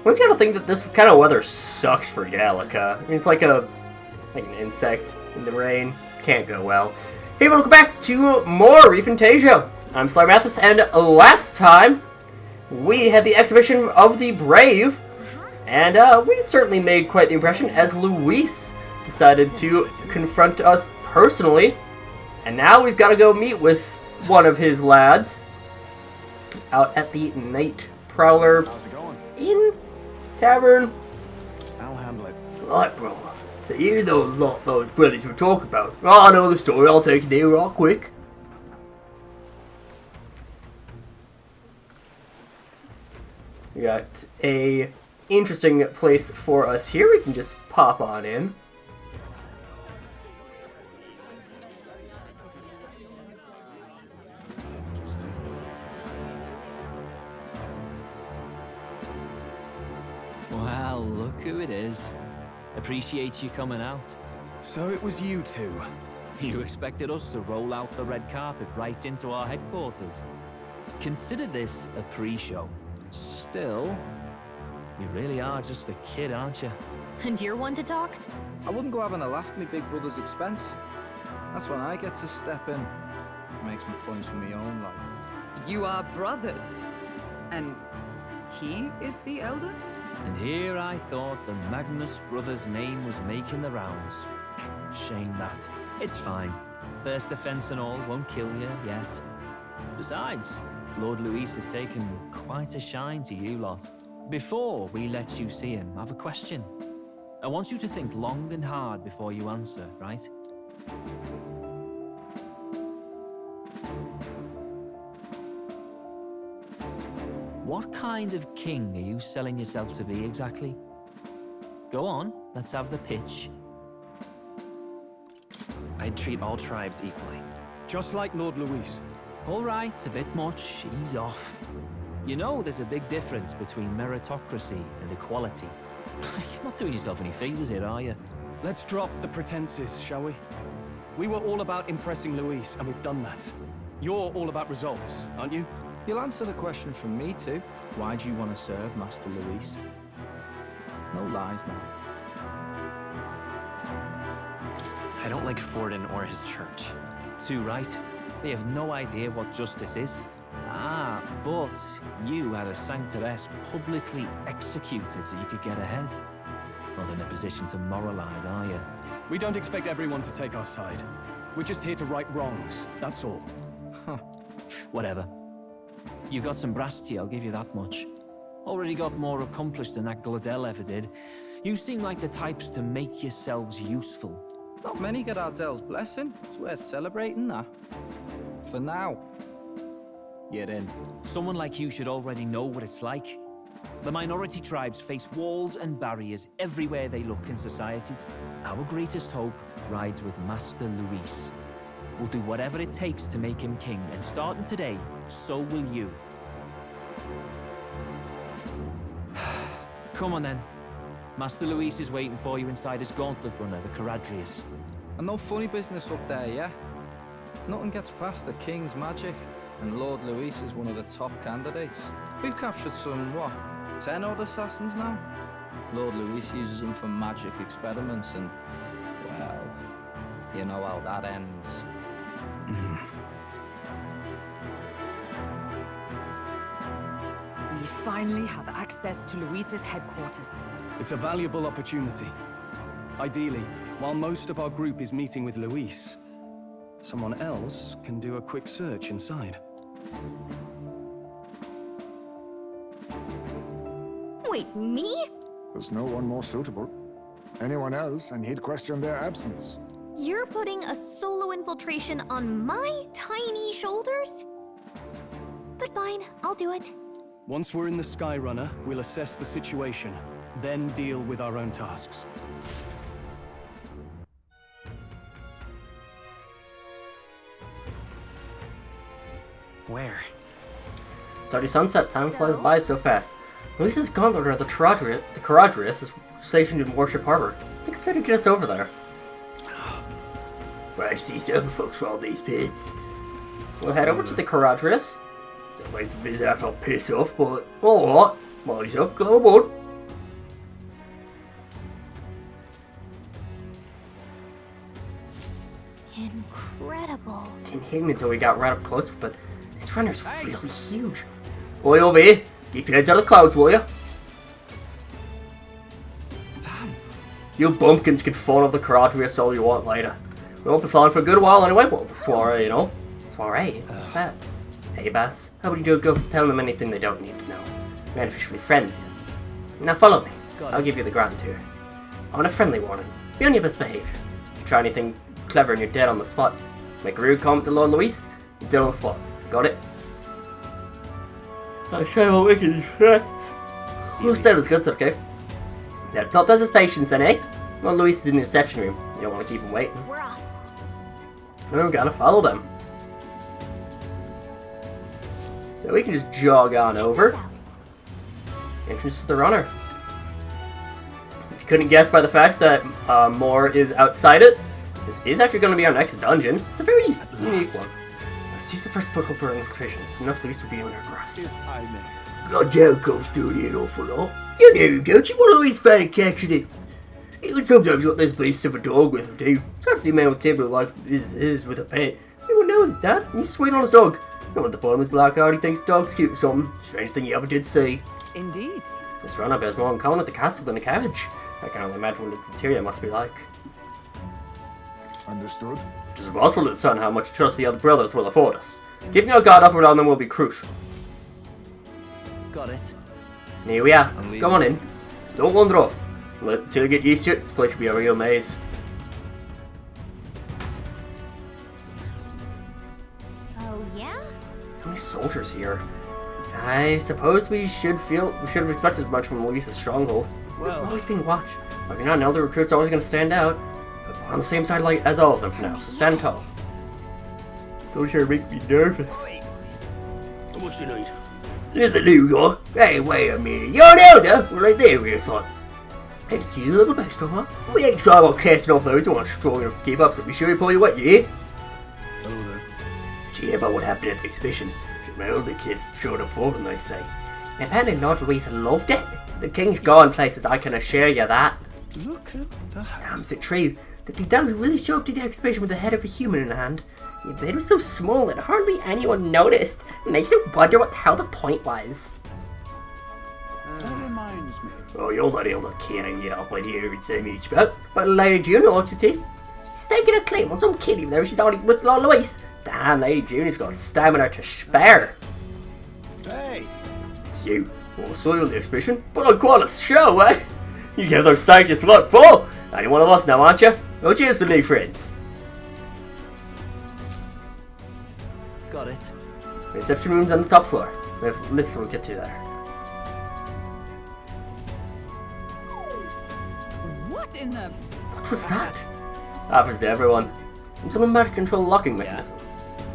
One's gotta think that this kind of weather sucks for Gallica. I mean, it's like an insect in the rain. Can't go well. Hey, welcome back to more ReFantazio. I'm SlayerMathis, and last time we had the exhibition of the Brave, and we certainly made quite the impression as Luis decided to confront us personally. And now we've got to go meet with one of his lads out at the Night Prowler Inn Tavern. I'll handle it. Right, bro. So you those brothers we're talking about. Oh, I know the story. I'll take you there real quick. We got a interesting place for us here. We can just pop on in. Well, look who it is. Appreciate you coming out. So it was you two. You expected us to roll out the red carpet right into our headquarters. Consider this a pre-show. Still, you really are just a kid, aren't you? And you're one to talk? I wouldn't go having a laugh at my big brother's expense. That's when I get to step in. Make some points for my own life. You are brothers. And he is the elder? And here I thought the Magnus brothers' name was making the rounds. Shame that. It's fine. First offense and all won't kill you yet. Besides, Lord Luis has taken quite a shine to you lot. Before we let you see him, I have a question. I want you to think long and hard before you answer, right? What kind of king are you selling yourself to be exactly? Go on, let's have the pitch. I'd treat all tribes equally. Just like Lord Luis. All right, a bit much, ease off. You know there's a big difference between meritocracy and equality. You're not doing yourself any favors here, are you? Let's drop the pretenses, shall we? We were all about impressing Luis, and we've done that. You're all about results, aren't you? You'll answer the question from me too. Why do you want to serve Master Luis? No lies now. I don't like Forden or his church. Too right. They have no idea what justice is. Ah, but you had a sanctoress publicly executed so you could get ahead. Not in a position to moralize, are you? We don't expect everyone to take our side. We're just here to right wrongs, that's all. Whatever. You got some brass to you, I'll give you that much. Already got more accomplished than that Gladel ever did. You seem like the types to make yourselves useful. Not many get Ardel's blessing. It's worth celebrating that. For now. You're in. Someone like you should already know what it's like. The minority tribes face walls and barriers everywhere they look in society. Our greatest hope rides with Master Luis. We'll do whatever it takes to make him king, and starting today, so will you. Come on then. Master Luis is waiting for you inside his gauntlet runner, the Caradrius. And no funny business up there, yeah? Nothing gets past the king's magic, and Lord Luis is one of the top candidates. We've captured some, 10 odd assassins now? Lord Luis uses them for magic experiments, and, well, you know how that ends. We finally have access to Luis's headquarters. It's a valuable opportunity. Ideally, while most of our group is meeting with Luis, someone else can do a quick search inside. Wait, me? There's no one more suitable. Anyone else, and he'd question their absence. You're putting a solo infiltration on my tiny shoulders? But fine, I'll do it. Once we're in the Skyrunner, we'll assess the situation, then deal with our own tasks. Where? It's already sunset. Time flies by so fast. Luis's gauntlet runner, the Caradrius, is stationed in Warship Harbor. It's like a fair to get us over there. Right, see some folks for all these pits. We'll head over to the Caradrius. Wait a minute after I'll piss off, but alright. Mind yourself, go aboard. didn't hit him until we got right up close, but this runner's really huge. Oi, over here. Keep your heads out of the clouds, will ya? Sam! You bumpkins can phone off the karate rehearsal all you want later. We won't be flying for a good while anyway. Well, the soiree, you know. Soiree? What's that? Hey, Bass. How would you go tell them anything they don't need to know? We're officially friends here. Now follow me. I'll give you the grand tour. On a friendly warning. Be on your best behavior. If you try anything clever and you're dead on the spot. Make a rude comment to Lord Luis, you're dead on the spot. Got it? I sure won't make any threats. Who said it was good, okay? That's not does his patience then, eh? Lord Luis is in the reception room. You don't want to keep him waiting. We're off. We gotta follow them. So we can just jog on over. Entrance to the runner. If you couldn't guess by the fact that more is outside it, this is actually going to be our next dungeon. It's a very unique one. Let's use the first foothold for infiltration, so enough Luis will be under grass. If I may. God damn, comes through the an awful lot. You know, don't you want to always find a catching it? Even sometimes you got this beast of a dog with him too. Can't see a man with temper like his with a pet. Everyone knows that. You sweet on his dog. Not at the bottom of his black heart, he thinks dog's cute or something. Strange thing you ever did see. Indeed. This runner bears more in common at the castle than a cabbage. I can only imagine what its interior must be like. Understood. It is impossible to discern how much trust the other brothers will afford us. Keeping our guard up around them will be crucial. Got it. And here we are. I'm leaving. Go on in. Don't wander off. Until you get used to it, this place will be a real maze. Oh, yeah? So many soldiers here. I suppose we should have expected as much from Luis's stronghold. Well. We're always being watched. Like you're not an elder recruit's always going to stand out. But we're on the same side as all of them for now, so stand tall. Soldier make me nervous. How much you need? You're the new guy. Hey, wait a minute. You're an elder? Well, like there we are, son. Hey, it's you, little master, huh? We ain't shy about casting off those who aren't strong enough to keep up, so be sure you pull your weight, yeah? Hello there. Did you hear about what happened at the exhibition? My older kid showed up for them, they say. And apparently Lord Luis loved it. The king's gone places, I can assure you that. Look at that. Damn's it true. The dog really showed up to the exhibition with the head of a human in hand. Yet they were so small that hardly anyone noticed. It makes you wonder what the hell the point was. That reminds me. Oh, you're that elder kid I get off my ear and say much about. But Lady June looks at it. She's taking a claim on some kid even though she's already with Lord Luis. Damn, Lady Junior's got stamina to spare. Hey! It's you. Well, I saw you on the exhibition, but on quite a show, eh? You give those scientists what for? Now you're one of us now, aren't you? Oh, cheers to new friends. Got it. The reception room's on the top floor. We have lifts we'll get to there. What in the... What was that? Happens to everyone. It's an automatic control locking mechanism.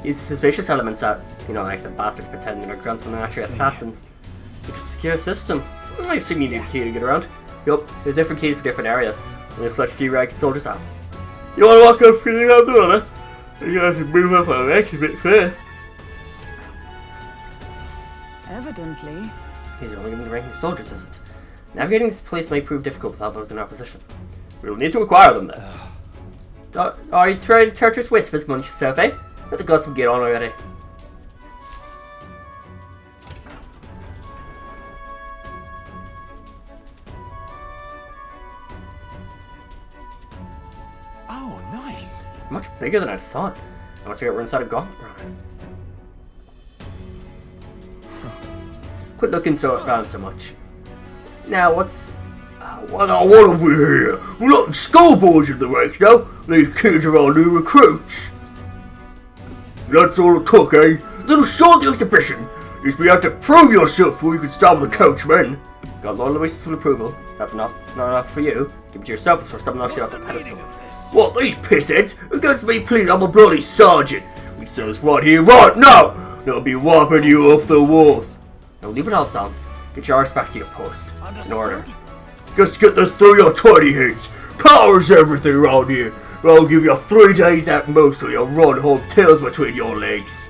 Use suspicious elements out. You know, like the bastards pretending they're grunts when they're actually assassins. It's like a secure system. I assume you need a key to get around. Yup, there's different keys for different areas. And there's like a few ragged soldiers have. You wanna walk up for the other one, huh? You guys can move up on the next bit first. Evidently. These are only given the ranking soldiers, is it? Navigating this place may prove difficult without those in our position. We will need to acquire them though. Are you trying treacherous whispers amongst yourself, eh? Let the gossip get on already. Oh, nice. It's much bigger than I'd thought. I must forget we're inside a gauntlet runner. Quit looking around so much. Now, what's... what over here? We're not schoolboys in the ranks now. These kids are all new recruits. That's all it took, eh? Little show of the exhibition. Just be out to prove yourself before you can stop the coachman. Got Lord Luis's full approval. That's not enough for you. Give it to yourself before someone else you off the pedestal. What, these pissheads? Against me, please, I'm a bloody sergeant. We say this right here, right now. They'll be wiping you off the walls. Now leave it all, Sam. Get your arse back to your post. It's an order. Just get this through your tiny heads. Power's everything around here. I'll give you 3 days at most till you run home tails between your legs.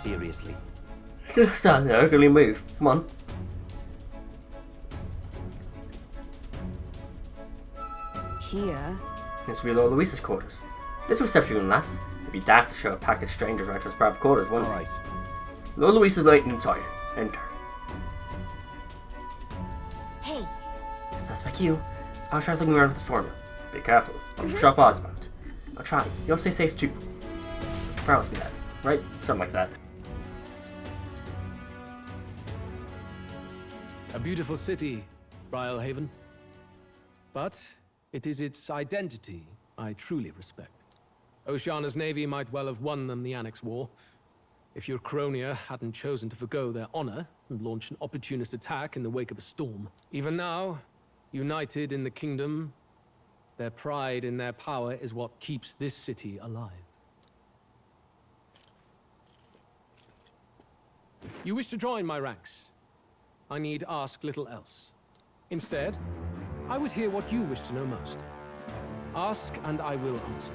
Seriously. Just stand there, really move. Come on. Here This will be Lord Luis's quarters. This reception room, lass. It'd be daft to show a pack of strangers right to his private quarters, wouldn't it? Alright. Lord Luis is waiting inside. Enter. Hey, Suspect you. I'll try looking around with the formula. Be careful. Lots of sharp eyes about. I'll try. You'll stay safe too. Promise me that. Right? Something like that. A beautiful city, Briarhaven. But it is its identity I truly respect. Oceana's navy might well have won them the Annex War, if your Cronia hadn't chosen to forgo their honor and launch an opportunist attack in the wake of a storm. Even now, united in the kingdom, their pride in their power is what keeps this city alive. You wish to join my ranks. I need ask little else. Instead, I would hear what you wish to know most. Ask and I will answer.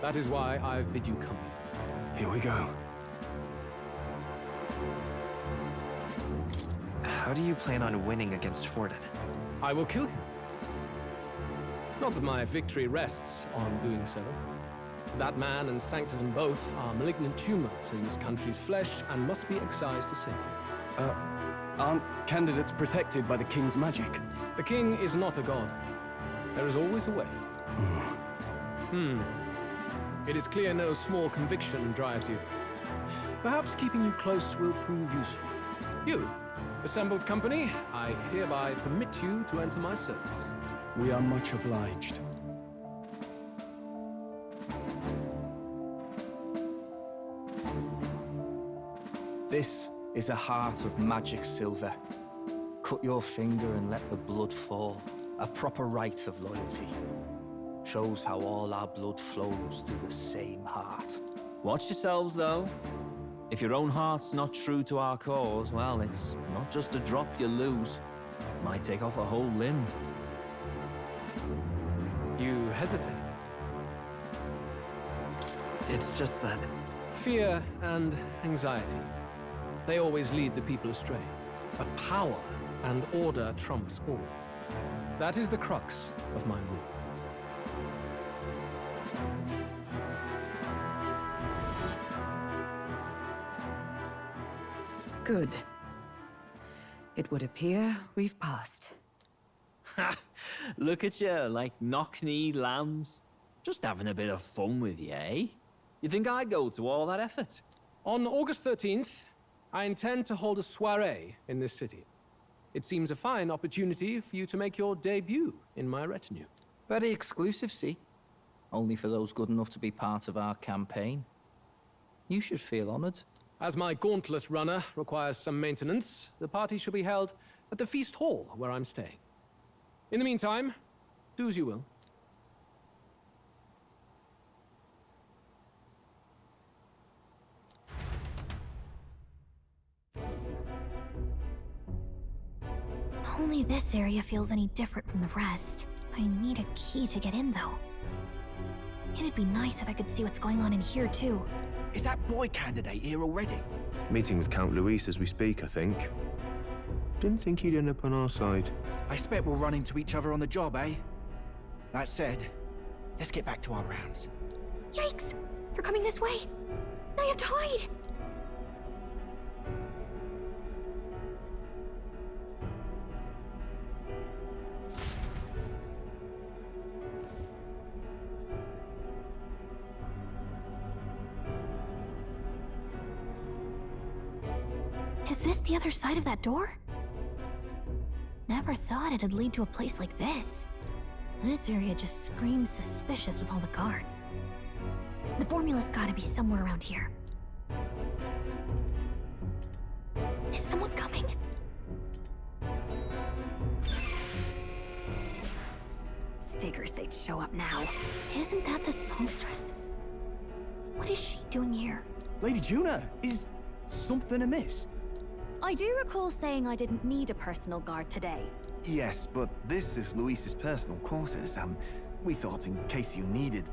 That is why I've bid you come here. Here we go. How do you plan on winning against Forden? I will kill him. Not that my victory rests on doing so. That man and Sanctism both are malignant tumors in this country's flesh and must be excised to save them. Aren't candidates protected by the king's magic? The king is not a god. There is always a way. It is clear no small conviction drives you. Perhaps keeping you close will prove useful. You, assembled company, I hereby permit you to enter my service. We are much obliged. This is a heart of magic silver. Cut your finger and let the blood fall. A proper rite of loyalty. Shows how all our blood flows through the same heart. Watch yourselves, though. If your own heart's not true to our cause, well, it's not just a drop you lose. It might take off a whole limb. You hesitate. It's just that... Fear and anxiety. They always lead the people astray. But power and order trumps all. That is the crux of my rule. Good. It would appear we've passed. Ha! Look at you, like knock-kneed lambs. Just having a bit of fun with you, eh? You think I'd go to all that effort? On August 13th, I intend to hold a soiree in this city. It seems a fine opportunity for you to make your debut in my retinue. Very exclusive, see? Only for those good enough to be part of our campaign. You should feel honored. As my gauntlet runner requires some maintenance, the party shall be held at the feast hall where I'm staying. In the meantime, do as you will. only this area feels any different from the rest. I need a key to get in, though. It'd be nice if I could see what's going on in here, too. Is that boy candidate here already? Meeting with Count Luis as we speak, I think. Didn't think he'd end up on our side. I expect we'll run into each other on the job, eh? That said, let's get back to our rounds. Yikes! They're coming this way! I have to hide! Is this the other side of that door? Never thought it'd lead to a place like this. This area just screams suspicious with all the guards. The formula's gotta be somewhere around here. Is someone coming? Figures they'd show up now. Isn't that the songstress? What is she doing here? Lady Juna, is something amiss? I do recall saying I didn't need a personal guard today. Yes, but this is Luis's personal quarters, and we thought in case you needed...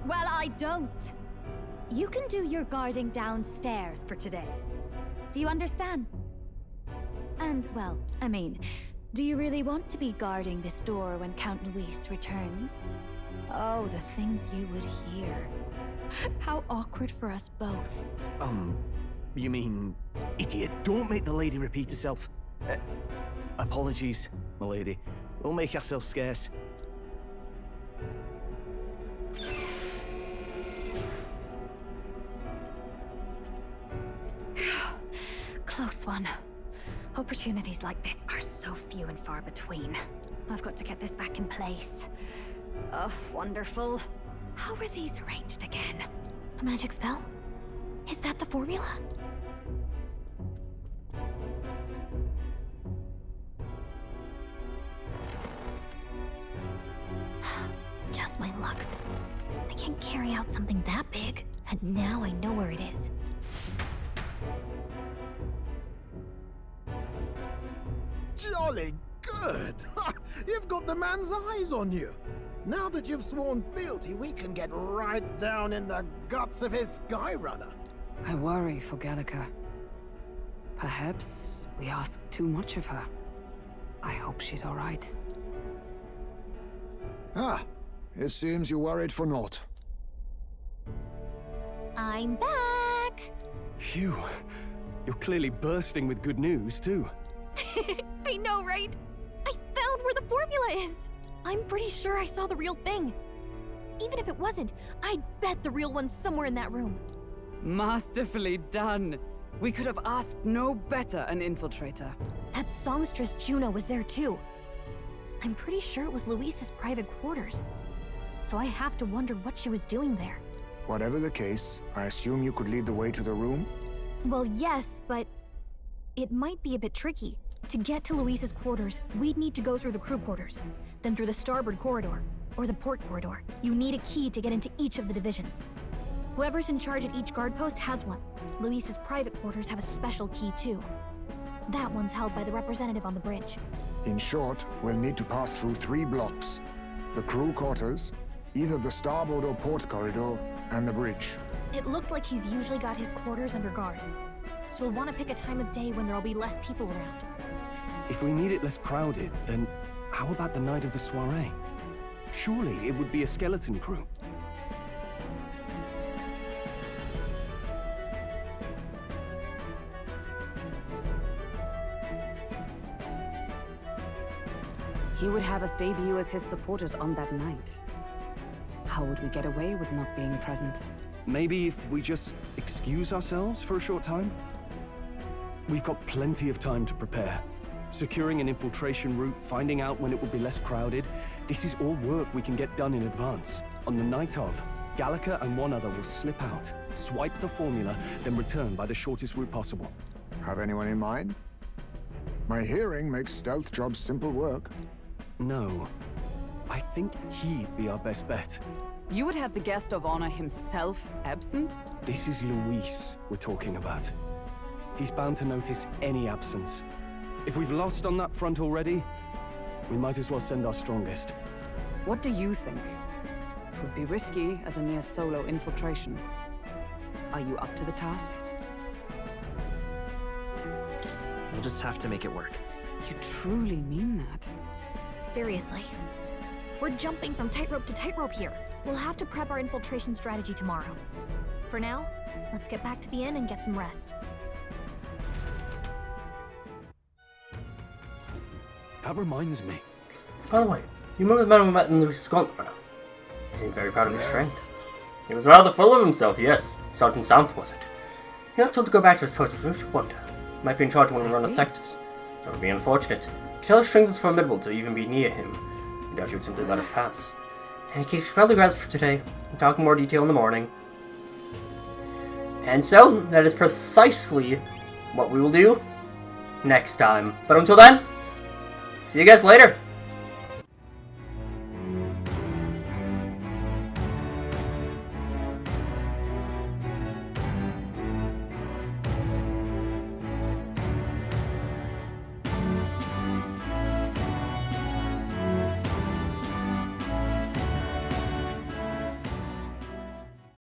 Well, I don't. You can do your guarding downstairs for today. Do you understand? And, well, I mean, do you really want to be guarding this door when Count Luis returns? Oh, the things you would hear. How awkward for us both. You mean... Idiot, don't make the lady repeat herself. Apologies, my lady. We'll make ourselves scarce. Close one. Opportunities like this are so few and far between. I've got to get this back in place. Oh, wonderful. How were these arranged again? A magic spell? Is that the formula? Just my luck. I can't carry out something that big, and now I know where it is. Jolly good! You've got the man's eyes on you. Now that you've sworn fealty, we can get right down in the guts of his Skyrunner. I worry for Gallica. Perhaps we ask too much of her. I hope she's all right. Ah, it seems you worried for naught. I'm back! Phew. You're clearly bursting with good news, too. I know, right? I found where the formula is! I'm pretty sure I saw the real thing. Even if it wasn't, I'd bet the real one's somewhere in that room. Masterfully done. We could have asked no better an infiltrator. That songstress Juno was there too. I'm pretty sure it was Luis's private quarters. So I have to wonder what she was doing there. Whatever the case, I assume you could lead the way to the room? Well, yes, but it might be a bit tricky. To get to Luis's quarters, we'd need to go through the crew quarters, then through the starboard corridor, or the port corridor. You need a key to get into each of the divisions. Whoever's in charge at each guard post has one. Luis's private quarters have a special key too. That one's held by the representative on the bridge. In short, we'll need to pass through 3 blocks. The crew quarters, either the starboard or port corridor, and the bridge. It looked like he's usually got his quarters under guard. So we'll want to pick a time of day when there'll be less people around. If we need it less crowded, then how about the night of the soiree? Surely it would be a skeleton crew. He would have us debut as his supporters on that night. How would we get away with not being present? Maybe if we just excuse ourselves for a short time? We've got plenty of time to prepare. Securing an infiltration route, finding out when it will be less crowded. This is all work we can get done in advance. On the night of, Gallica and one other will slip out, swipe the formula, then return by the shortest route possible. Have anyone in mind? My hearing makes stealth jobs simple work. No. I think he'd be our best bet. You would have the guest of honor himself absent? This is Luis we're talking about. He's bound to notice any absence. If we've lost on that front already, we might as well send our strongest. What do you think? It would be risky as a near solo infiltration. Are you up to the task? We'll just have to make it work. You truly mean that? Seriously. We're jumping from tightrope to tightrope here. We'll have to prep our infiltration strategy tomorrow. For now, let's get back to the inn and get some rest. That reminds me. By the way, you remember the man we met in the Skyrunner? He seemed very proud of his strength. He was rather full of himself, yes. Sergeant South was it. He got told to go back to his post, but I wonder. He might be in charge of one of the runner sectors. That would be unfortunate. You could tell his strength was formidable to even be near him. I doubt he would simply let us pass. In any case, we should probably rest for today. We'll talk in more detail in the morning. And so, that is precisely what we will do next time. But until then, see you guys later.